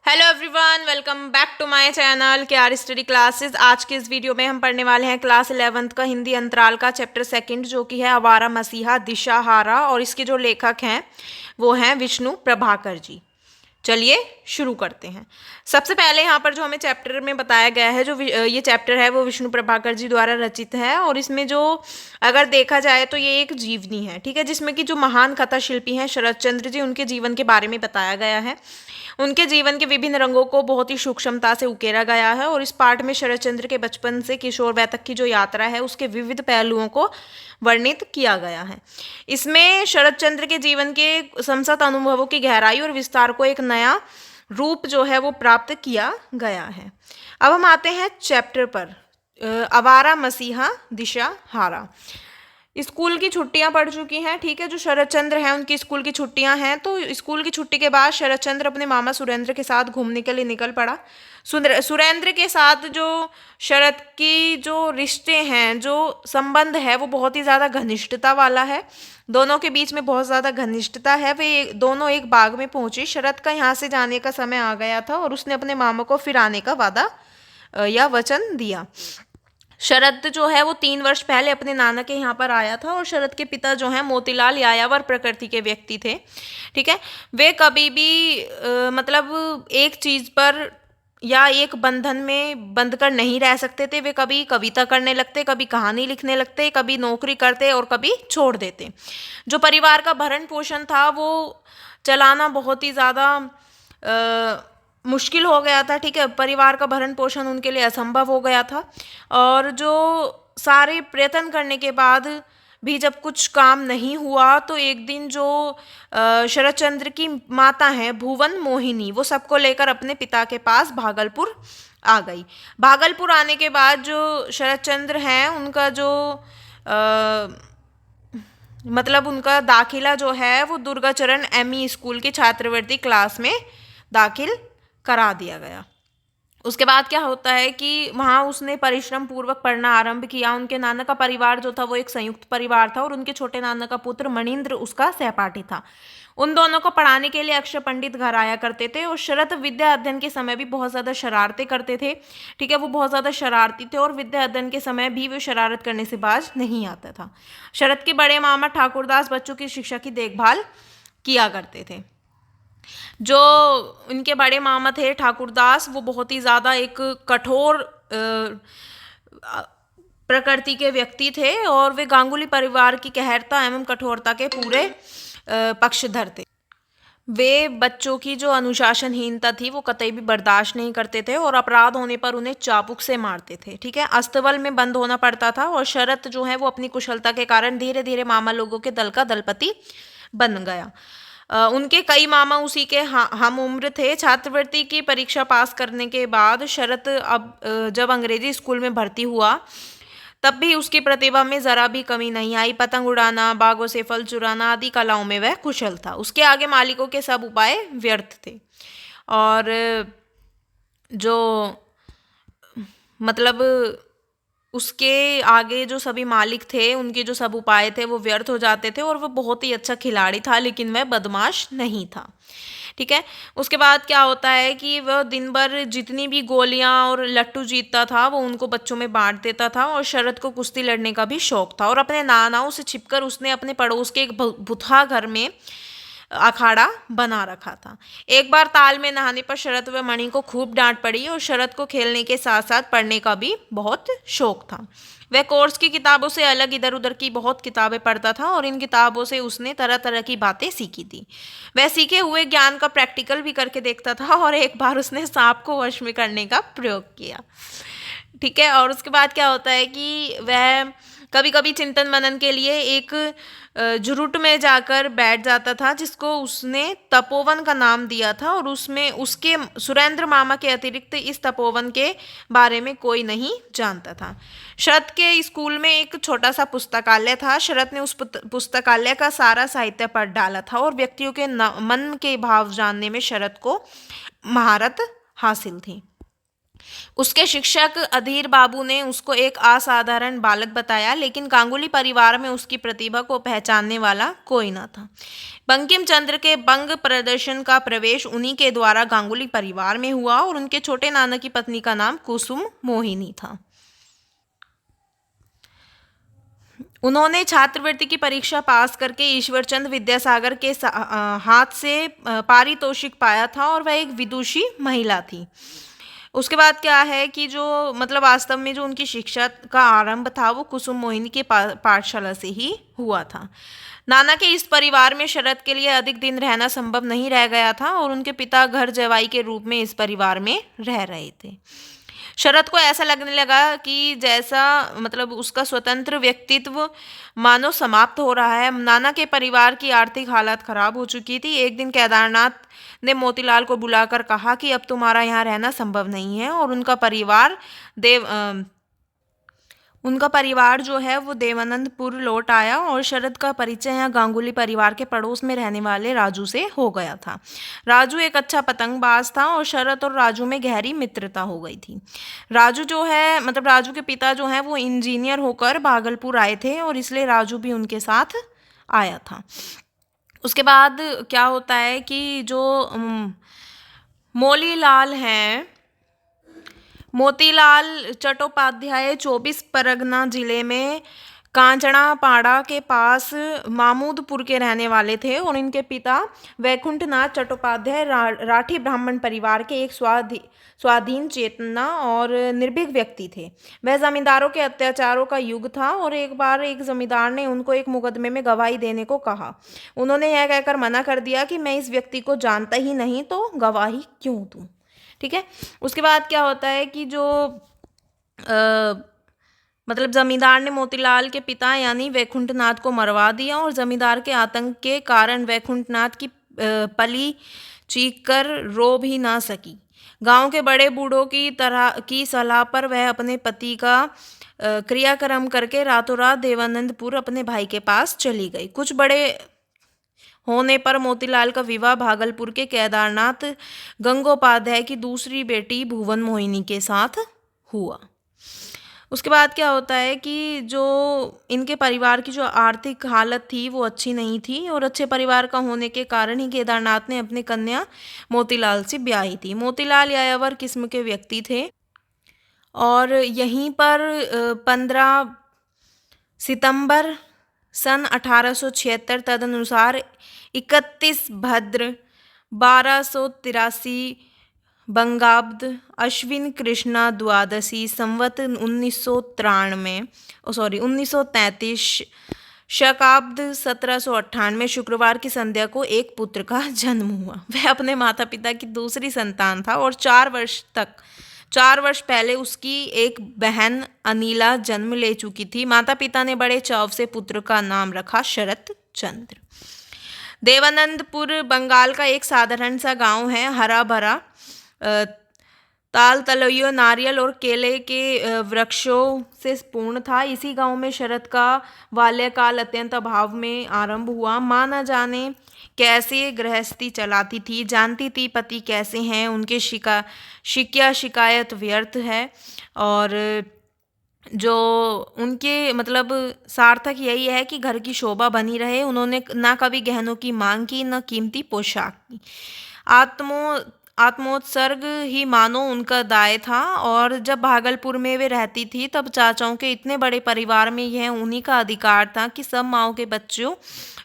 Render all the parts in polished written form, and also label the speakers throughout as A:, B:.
A: Hello everyone, welcome back to my channel K R study classes. आज के इस video में हम पढ़ने वाले हैं क्लास 11th का हिंदी अंतराल का चैप्टर सेकंड, जो कि है आवारा मसीहा दिशाहारा, और इसके जो लेखक हैं वो हैं विष्णु प्रभाकर जी। चलिए शुरू करते हैं। सबसे पहले यहाँ पर जो हमें चैप्टर में बताया गया है, जो ये चैप्टर है वो विष्णु प्रभाकर जी द्वारा रचित है, और इसमें जो अगर देखा जाए तो ये एक जीवनी है, ठीक है, जिसमें कि जो महान कथा शिल्पी हैं शरद चंद्र जी, उनके जीवन के बारे में बताया गया है। उनके जीवन के विभिन्न रंगों को बहुत ही सूक्ष्मता से उकेरा गया है, और इस पाठ में शरद चंद्र के बचपन से किशोर वय तक की जो यात्रा है उसके विविध पहलुओं को वर्णित किया गया है। इसमें शरद चंद्र के जीवन के समसत अनुभवों की गहराई और विस्तार को एक नया रूप जो है वो प्राप्त किया गया है। अब हम आते हैं चैप्टर पर, आवारा मसीहा दिशा हारा। स्कूल की छुट्टियां पड़ चुकी हैं, ठीक है। जो शरद चंद्र हैं उनकी स्कूल की छुट्टियां हैं, तो स्कूल की छुट्टी के बाद शरद चंद्र अपने मामा सुरेंद्र के साथ घूमने के लिए निकल पड़ा। सुरेंद्र के साथ जो शरद की जो रिश्ते हैं, जो संबंध है, वो बहुत ही ज़्यादा घनिष्ठता वाला है। दोनों के बीच में बहुत ज़्यादा घनिष्ठता है। वे दोनों एक बाग में पहुंची। शरद का यहाँ से जाने का समय आ गया था और उसने अपने मामा को फिर आने का वादा या वचन दिया। शरद जो है वो 3 वर्ष पहले अपने नाना के यहाँ पर आया था, और शरद के पिता जो हैं मोतीलाल यायावर प्रकृति के व्यक्ति थे, ठीक है। वे कभी भी मतलब एक चीज़ पर या एक बंधन में बंध कर नहीं रह सकते थे। वे कभी कविता करने लगते, कभी कहानी लिखने लगते, कभी नौकरी करते और कभी छोड़ देते। जो परिवार का भरण पोषण था वो चलाना बहुत ही ज़्यादा मुश्किल हो गया था, ठीक है। परिवार का भरण पोषण उनके लिए असंभव हो गया था, और जो सारे प्रयत्न करने के बाद भी जब कुछ काम नहीं हुआ, तो एक दिन जो शरद चंद्र की माता हैं भुवन मोहिनी, वो सबको लेकर अपने पिता के पास भागलपुर आ गई। भागलपुर आने के बाद जो शरद चंद्र हैं उनका जो मतलब उनका दाखिला जो है वो दुर्गाचरण एमई स्कूल के छात्रवृत्ति क्लास में दाखिल करा दिया गया। उसके बाद क्या होता है कि वहाँ उसने परिश्रम पूर्वक पढ़ना आरंभ किया। उनके नाना का परिवार जो था वो एक संयुक्त परिवार था, और उनके छोटे नाना का पुत्र मणिंद्र उसका सहपाठी था। उन दोनों को पढ़ाने के लिए अक्षय पंडित घर आया करते थे, और शरद विद्या अध्ययन के समय भी बहुत ज़्यादा शरारतें करते थे, ठीक है। वो बहुत ज़्यादा शरारती थे, और विद्या अध्ययन के समय भी वो शरारत करने से बाज नहीं आता था। शरद के बड़े मामा ठाकुरदास बच्चों की शिक्षा की देखभाल किया करते थे। जो उनके बड़े मामा थे ठाकुरदास, वो बहुत ही ज़्यादा एक कठोर प्रकृति के व्यक्ति थे, और वे गांगुली परिवार की कहरता एवं कठोरता के पूरे पक्षधर थे। वे बच्चों की जो अनुशासनहीनता थी वो कतई भी बर्दाश्त नहीं करते थे, और अपराध होने पर उन्हें चाबुक से मारते थे, ठीक है। अस्तबल में बंद होना पड़ता था, और शरद जो है वो अपनी कुशलता के कारण धीरे धीरे मामा लोगों के दल का दलपति बन गया। उनके कई मामा उसी के हम उम्र थे। छात्रवृत्ति की परीक्षा पास करने के बाद शरद जब अंग्रेजी स्कूल में भर्ती हुआ, तब भी उसकी प्रतिभा में ज़रा भी कमी नहीं आई। पतंग उड़ाना, बागों से फल चुराना आदि कलाओं में वह कुशल था। उसके आगे मालिकों के सब उपाय व्यर्थ थे, और जो मतलब उसके आगे जो सभी मालिक थे उनके जो सब उपाय थे वो व्यर्थ हो जाते थे, और वो बहुत ही अच्छा खिलाड़ी था, लेकिन वह बदमाश नहीं था, ठीक है। उसके बाद क्या होता है कि वह दिन भर जितनी भी गोलियां और लट्टू जीतता था वो उनको बच्चों में बांट देता था, और शरद को कुश्ती लड़ने का भी शौक था, और अपने नानाओं से छिपकर उसने अपने पड़ोस के एक भुतहा घर में अखाड़ा बना रखा था। एक बार ताल में नहाने पर शरद व मणि को खूब डांट पड़ी, और शरद को खेलने के साथ साथ पढ़ने का भी बहुत शौक था। वह कोर्स की किताबों से अलग इधर उधर की बहुत किताबें पढ़ता था, और इन किताबों से उसने तरह तरह की बातें सीखी थी। वह सीखे हुए ज्ञान का प्रैक्टिकल भी करके देखता था, और एक बार उसने सांप को वश में करने का प्रयोग किया, ठीक है। और उसके बाद क्या होता है कि वह कभी कभी चिंतन मनन के लिए एक झुरुट में जाकर बैठ जाता था, जिसको उसने तपोवन का नाम दिया था, और उसमें उसके सुरेंद्र मामा के अतिरिक्त इस तपोवन के बारे में कोई नहीं जानता था। शरद के स्कूल में एक छोटा सा पुस्तकालय था। शरद ने उस पुस्तकालय का सारा साहित्य पढ़ डाला था, और व्यक्तियों के मन के भाव जानने में शरद को महारत हासिल थी। उसके शिक्षक अधीर बाबू ने उसको एक असाधारण बालक बताया, लेकिन गांगुली परिवार में उसकी प्रतिभा को पहचानने वाला कोई न था। बंकिम चंद्र के बंग प्रदर्शन का प्रवेश उन्हीं के द्वारा गांगुली परिवार में हुआ और उनके छोटे नाना की पत्नी का नाम कुसुम मोहिनी था। उन्होंने छात्रवृत्ति की परीक्षा पास करके ईश्वरचंद विद्यासागर के हाथ से पारितोषिक पाया था और वह एक विदुषी महिला थी। उसके बाद क्या है कि जो मतलब वास्तव में जो उनकी शिक्षा का आरंभ था वो कुसुम मोहिनी के पाठशाला से ही हुआ था। नाना के इस परिवार में शरद के लिए अधिक दिन रहना संभव नहीं रह गया था और उनके पिता घर जवाई के रूप में इस परिवार में रह रहे थे। शरद को ऐसा लगने लगा कि जैसा मतलब उसका स्वतंत्र व्यक्तित्व मानो समाप्त हो रहा है। नाना के परिवार की आर्थिक हालत खराब हो चुकी थी। एक दिन केदारनाथ ने मोतीलाल को बुलाकर कहा कि अब तुम्हारा यहाँ रहना संभव नहीं है और उनका परिवार जो है वो देवानंदपुर लौट आया और शरद का परिचय यहाँ गांगुली परिवार के पड़ोस में रहने वाले राजू से हो गया था। राजू एक अच्छा पतंगबाज था और शरद और राजू में गहरी मित्रता हो गई थी। राजू जो है मतलब राजू के पिता जो हैं वो इंजीनियर होकर भागलपुर आए थे और इसलिए राजू भी उनके साथ आया था। उसके बाद क्या होता है कि जो मोतीलाल हैं, मोतीलाल चट्टोपाध्याय 24 परगना जिले में कांचनापाड़ा के पास मामूदपुर के रहने वाले थे और इनके पिता वैकुंठनाथ चट्टोपाध्याय राठी ब्राह्मण परिवार के एक स्वाधीन चेतना और निर्भीक व्यक्ति थे। वह जमींदारों के अत्याचारों का युग था और एक बार एक जमींदार ने उनको एक मुकदमे में गवाही देने को कहा। उन्होंने यह कहकर मना कर दिया कि मैं इस व्यक्ति को जानता ही नहीं तो गवाही क्यों दूं। ठीक है। उसके बाद क्या होता है कि जो मतलब जमींदार ने मोतीलाल के पिता यानी वैकुंठनाथ को मरवा दिया और जमींदार के आतंक के कारण वैकुंठनाथ की पली चीख कर रो भी ना सकी। गांव के बड़े बूढ़ों की सलाह पर वह अपने पति का क्रियाक्रम करके रातों रात देवानंदपुर अपने भाई के पास चली गई। कुछ बड़े होने पर मोतीलाल का विवाह भागलपुर के केदारनाथ गंगोपाध्याय की दूसरी बेटी भुवन मोहिनी के साथ हुआ। उसके बाद क्या होता है कि जो इनके परिवार की जो आर्थिक हालत थी वो अच्छी नहीं थी और अच्छे परिवार का होने के कारण ही केदारनाथ ने अपनी कन्या मोतीलाल से ब्याही थी। मोतीलाल यायावर किस्म के व्यक्ति थे और यहीं पर 15 सितंबर सन 1876 तदनुसार 31 भद्र 1283 बंगाब्द अश्विन कृष्णा द्वादशी संवत 1933 शकाब्द 1798 शुक्रवार की संध्या को एक पुत्र का जन्म हुआ। वह अपने माता पिता की दूसरी संतान था और 4 वर्ष पहले उसकी एक बहन अनिला जन्म ले चुकी थी। माता पिता ने बड़े चाव से पुत्र का नाम रखा शरत चंद्र। देवानंदपुर बंगाल का एक साधारण सा गांव है, हरा भरा ताल तलैया नारियल और केले के वृक्षों से पूर्ण था। इसी गांव में शरद का बाल्यकाल अत्यंत अभाव में आरंभ हुआ। माँ न जाने कैसे गृहस्थी चलाती थी, जानती थी पति कैसे हैं, उनके शिकायत व्यर्थ है और जो उनके मतलब सार्थक यही है कि घर की शोभा बनी रहे। उन्होंने ना कभी गहनों की मांग की न कीमती पोशाक की। आत्मोत्सर्ग ही मानो उनका दाय था और जब भागलपुर में वे रहती थी तब चाचाओं के इतने बड़े परिवार में यह उन्हीं का अधिकार था कि सब माओं के बच्चों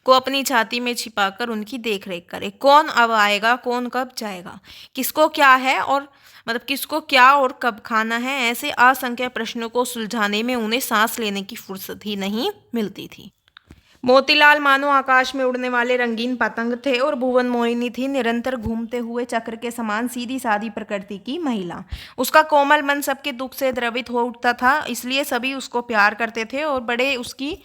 A: को अपनी छाती में छिपाकर उनकी देखरेख करे। कौन अब आएगा, कौन कब जाएगा, किसको क्या है और मतलब किसको क्या और कब खाना है, ऐसे असंख्य प्रश्नों को सुलझाने में उन्हें सांस लेने की फुर्सत ही नहीं मिलती थी। मोतीलाल मानो आकाश में उड़ने वाले रंगीन पतंग थे और भुवन मोहिनी थी निरंतर घूमते हुए चक्र के समान सीधी सादी प्रकृति की महिला। उसका कोमल मन सबके दुख से द्रवित हो उठता था, इसलिए सभी उसको प्यार करते थे और बड़े उसकी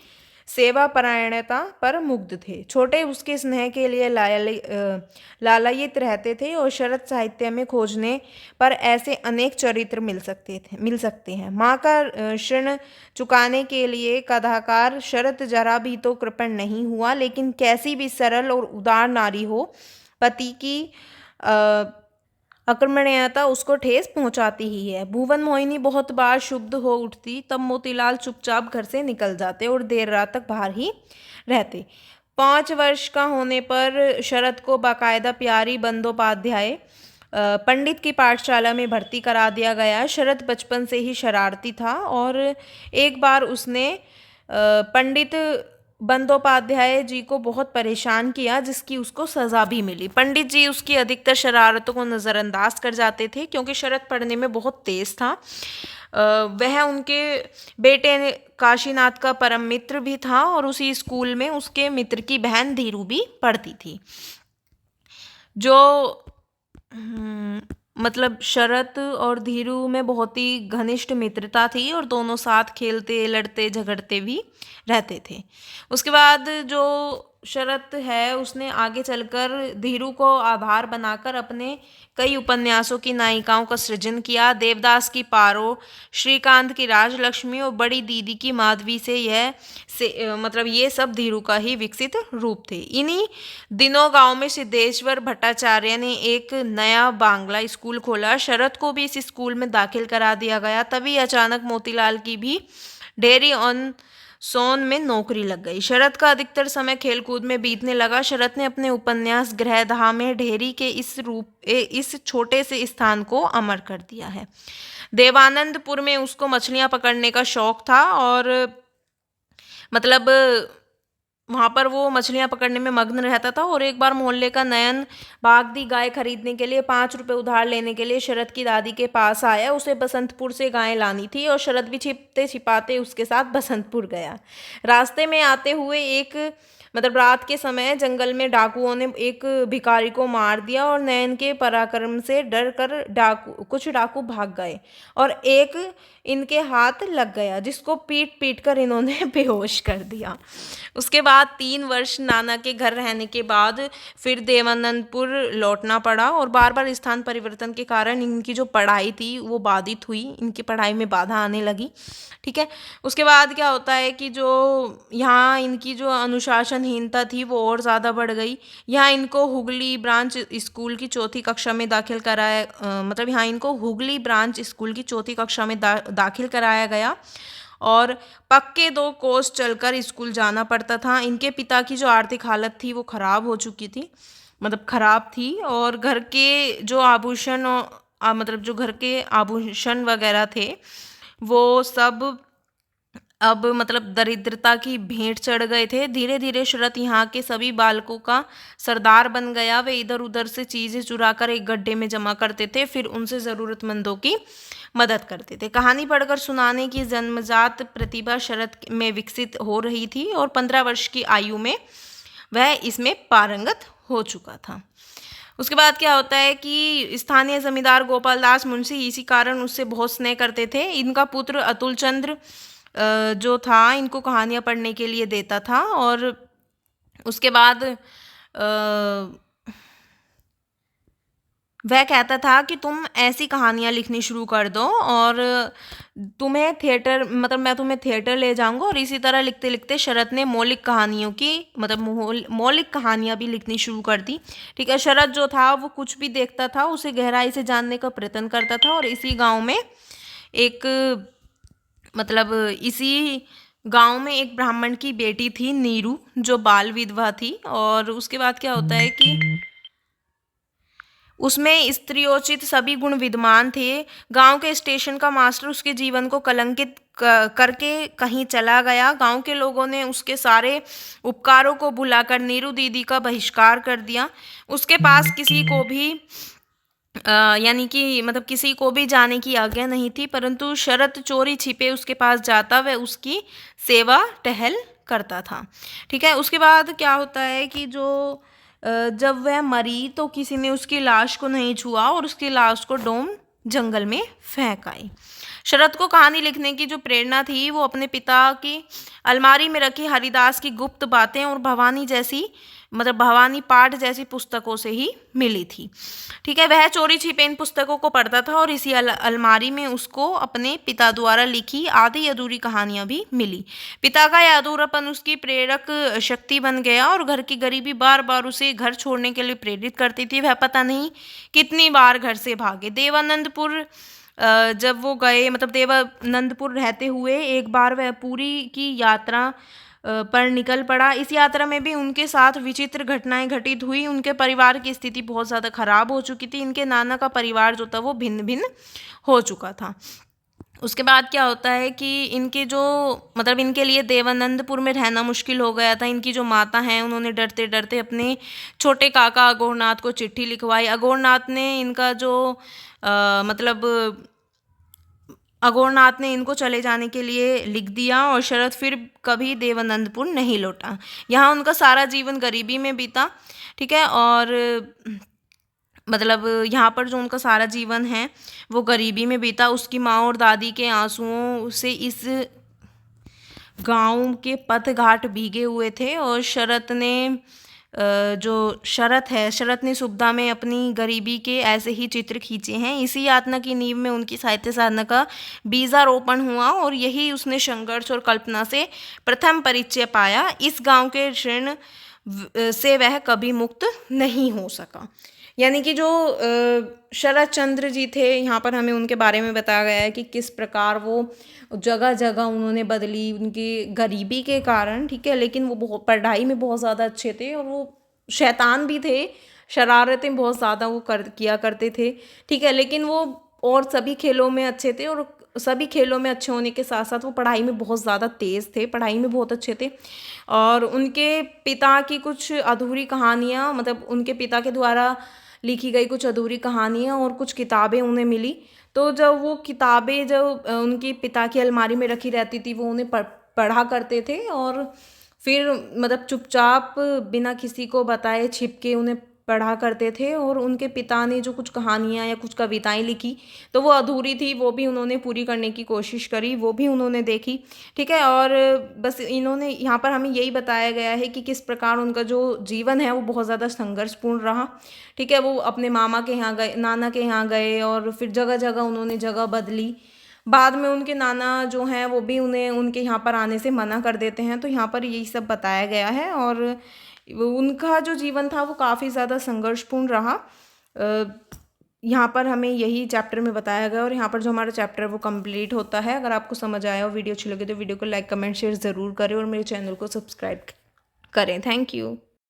A: सेवा परायणता पर मुग्ध थे। छोटे उसके स्नेह के लिए लालायित रहते थे और शरद साहित्य में खोजने पर ऐसे अनेक चरित्र मिल सकते हैं। माँ का ऋण चुकाने के लिए कदाकार शरद जरा भी तो कृपण नहीं हुआ, लेकिन कैसी भी सरल और उदार नारी हो, पति की अकर्मण्यता उसको ठेस पहुंचाती ही है। भुवन मोहिनी बहुत बार क्षुब्ध हो उठती, तब मोतीलाल चुपचाप घर से निकल जाते और देर रात तक बाहर ही रहते। 5 वर्ष का होने पर शरद को बाकायदा प्यारी बंदोपाध्याय पंडित की पाठशाला में भर्ती करा दिया गया। शरद बचपन से ही शरारती था और एक बार उसने पंडित बंदोपाध्याय जी को बहुत परेशान किया, जिसकी उसको सज़ा भी मिली। पंडित जी उसकी अधिकतर शरारतों को नज़रअंदाज कर जाते थे, क्योंकि शरद पढ़ने में बहुत तेज़ था। वह उनके बेटे काशीनाथ का परम मित्र भी था और उसी स्कूल में उसके मित्र की बहन धीरू भी पढ़ती थी। जो मतलब शरद और धीरू में बहुत ही घनिष्ठ मित्रता थी और दोनों साथ खेलते लड़ते झगड़ते भी रहते थे। उसके बाद जो शरद है उसने आगे चलकर धीरू को आधार बनाकर अपने कई उपन्यासों की नायिकाओं का सृजन किया। देवदास की पारो, श्रीकांत की राजलक्ष्मी और बड़ी दीदी की माधवी मतलब ये सब धीरू का ही विकसित रूप थे। इन्हीं दिनों गांव में सिद्धेश्वर भट्टाचार्य ने एक नया बांग्ला स्कूल खोला। शरद को भी इस स्कूल में दाखिल करा दिया गया। तभी अचानक मोतीलाल की भी डेयरी ऑन सोन में नौकरी लग गई। शरद का अधिकतर समय खेलकूद में बीतने लगा। शरद ने अपने उपन्यास गृहदाह में ढेरी के इस छोटे से स्थान को अमर कर दिया है। देवानंदपुर में उसको मछलियां पकड़ने का शौक था और मतलब वहाँ पर वो मछलियाँ पकड़ने में मग्न रहता था। और एक बार मोहल्ले का नयन बागदी गाय खरीदने के लिए 5 रुपए उधार लेने के लिए शरद की दादी के पास आया। उसे बसंतपुर से गाय लानी थी और शरद भी छिपते छिपाते उसके साथ बसंतपुर गया। रास्ते में आते हुए रात के समय जंगल में डाकुओं ने एक भिखारी को मार दिया और नयन के पराक्रम से डर कर कुछ डाकू भाग गए और एक इनके हाथ लग गया, जिसको पीट पीट कर इन्होंने बेहोश कर दिया। उसके बाद 3 वर्ष नाना के घर रहने के बाद फिर देवानंदपुर लौटना पड़ा और बार बार स्थान परिवर्तन के कारण इनकी जो पढ़ाई थी वो बाधित हुई, इनकी पढ़ाई में बाधा आने लगी। ठीक है, उसके बाद क्या होता है कि जो यहाँ इनकी जो अनुशासनहीनता थी वो और ज़्यादा बढ़ गई। यहाँ इनको हुगली ब्रांच स्कूल की चौथी कक्षा में दाखिल कराया यहाँ इनको हुगली ब्रांच स्कूल की चौथी कक्षा में दाखिल कराया गया और पक्के 2 कोस चलकर स्कूल जाना पड़ता था। इनके पिता की जो आर्थिक हालत थी वो खराब हो चुकी थी, खराब थी और घर के जो आभूषण जो घर के आभूषण वगैरह थे वो सब अब दरिद्रता की भेंट चढ़ गए थे। धीरे धीरे शरद यहाँ के सभी बालकों का सरदार बन गया। वे इधर उधर से चीज़ें चुराकर एक गड्ढे में जमा करते थे, फिर उनसे ज़रूरतमंदों की मदद करते थे। कहानी पढ़कर सुनाने की जन्मजात प्रतिभा शरद में विकसित हो रही थी और 15 वर्ष की आयु में वह इसमें पारंगत हो चुका था। उसके बाद क्या होता है कि स्थानीय जमींदार गोपाल दास मुंशी इसी कारण उससे बहुत स्नेह करते थे। इनका पुत्र अतुल चंद्र जो था इनको कहानियाँ पढ़ने के लिए देता था और उसके बाद वह कहता था कि तुम ऐसी कहानियाँ लिखनी शुरू कर दो और तुम्हें थिएटर मैं तुम्हें थिएटर ले जाऊंगा। और इसी तरह लिखते लिखते शरद ने मौलिक कहानियों की मौलिक कहानियाँ भी लिखनी शुरू कर दी। ठीक है, शरद जो था वो कुछ भी देखता था उसे गहराई से जानने का प्रयत्न करता था और इसी गांव में एक ब्राह्मण की बेटी थी नीरू, जो बाल विधवा थी। और उसके बाद क्या होता है कि उसमें स्त्रियोचित सभी गुण विद्यमान थे। गांव के स्टेशन का मास्टर उसके जीवन को कलंकित करके कहीं चला गया। गांव के लोगों ने उसके सारे उपकारों को भुलाकर नीरू दीदी का बहिष्कार कर दिया। उसके पास किसी को भी किसी को भी जाने की आज्ञा नहीं थी, परंतु शरद चोरी छिपे उसके पास जाता, वह उसकी सेवा टहल करता था। ठीक है, उसके बाद क्या होता है कि जब वह मरी तो किसी ने उसकी लाश को नहीं छुआ और उसकी लाश को डोम जंगल में फेंक आई। शरद को कहानी लिखने की जो प्रेरणा थी वो अपने पिता की अलमारी में रखी हरिदास की गुप्त बातें और भवानी जैसी मतलब भवानी पाठ जैसी पुस्तकों से ही मिली थी। ठीक है, वह चोरी छिपे इन पुस्तकों को पढ़ता था और इसी अलमारी में उसको अपने पिता द्वारा लिखी आधी अधूरी कहानियां भी मिली। पिता का यह अधूरापन उसकी प्रेरक शक्ति बन गया और घर की गरीबी बार बार उसे घर छोड़ने के लिए प्रेरित करती थी। वह पता नहीं कितनी बार घर से भागे। देवानंदपुर जब वो गए, मतलब देवानंदपुर रहते हुए एक बार वह पुरी की यात्रा पर निकल पड़ा। इस यात्रा में भी उनके साथ विचित्र घटनाएं घटित हुई। उनके परिवार की स्थिति बहुत ज़्यादा खराब हो चुकी थी। इनके नाना का परिवार जो था वो भिन्न भिन्न हो चुका था। उसके बाद क्या होता है कि इनके जो मतलब इनके लिए देवानंदपुर में रहना मुश्किल हो गया था। इनकी जो माता हैं उन्होंने डरते डरते अपने छोटे काका अघोरनाथ को चिट्ठी लिखवाई। अघोरनाथ ने इनका जो अघोरनाथ ने इनको चले जाने के लिए लिख दिया और शरद फिर कभी देवानंदपुर नहीं लौटा। यहाँ उनका सारा जीवन गरीबी में बीता। ठीक है, और मतलब यहाँ पर जो उनका सारा जीवन है वो गरीबी में बीता। उसकी माँ और दादी के आंसुओं से इस गांव के पथ घाट भीगे हुए थे। और शरत ने सुब्दा में अपनी गरीबी के ऐसे ही चित्र खींचे हैं। इसी यातना की नींव में उनकी साहित्य साधना का बीजारोपण हुआ और यही उसने संघर्ष और कल्पना से प्रथम परिचय पाया। इस गांव के ऋण से वह कभी मुक्त नहीं हो सका। यानी कि जो शरत चंद्र जी थे, यहाँ पर हमें उनके बारे में बताया गया है कि किस प्रकार वो जगह जगह उन्होंने बदली उनकी गरीबी के कारण। ठीक है, लेकिन वो पढ़ाई में बहुत ज़्यादा अच्छे थे और वो शैतान भी थे, शरारतें बहुत ज़्यादा वो किया करते थे। ठीक है, लेकिन वो और सभी खेलों में अच्छे थे और सभी खेलों में अच्छे होने के साथ साथ वो पढ़ाई में बहुत ज़्यादा तेज़ थे, पढ़ाई में बहुत अच्छे थे। और उनके पिता की कुछ अधूरी कहानियाँ, मतलब उनके पिता के द्वारा लिखी गई कुछ अधूरी कहानियाँ और कुछ किताबें उन्हें मिली। तो जब वो किताबें जब उनके पिता की अलमारी में रखी रहती थी वो उन्हें पढ़ा करते थे और फिर मतलब चुपचाप बिना किसी को बताए छिप के उन्हें पढ़ा करते थे। और उनके पिता ने जो कुछ कहानियाँ या कुछ कविताएं लिखी तो वो अधूरी थी, वो भी उन्होंने पूरी करने की कोशिश करी, वो भी उन्होंने देखी। ठीक है, और बस इन्होंने यहाँ पर हमें यही बताया गया है कि किस प्रकार उनका जो जीवन है वो बहुत ज़्यादा संघर्षपूर्ण रहा। ठीक है, वो अपने मामा के यहाँ गए, नाना के यहाँ गए और फिर जगह जगह उन्होंने जगह बदली। बाद में उनके नाना जो हैं वो भी उन्हें उनके यहाँ पर आने से मना कर देते हैं। तो यहाँ पर यही सब बताया गया है और उनका जो जीवन था वो काफ़ी ज़्यादा संघर्षपूर्ण रहा। यहाँ पर हमें यही चैप्टर में बताया गया और यहाँ पर जो हमारा चैप्टर है वो कंप्लीट होता है। अगर आपको समझ आया और वीडियो अच्छी लगे तो वीडियो को लाइक कमेंट शेयर ज़रूर करें और मेरे चैनल को सब्सक्राइब करें। Thank you.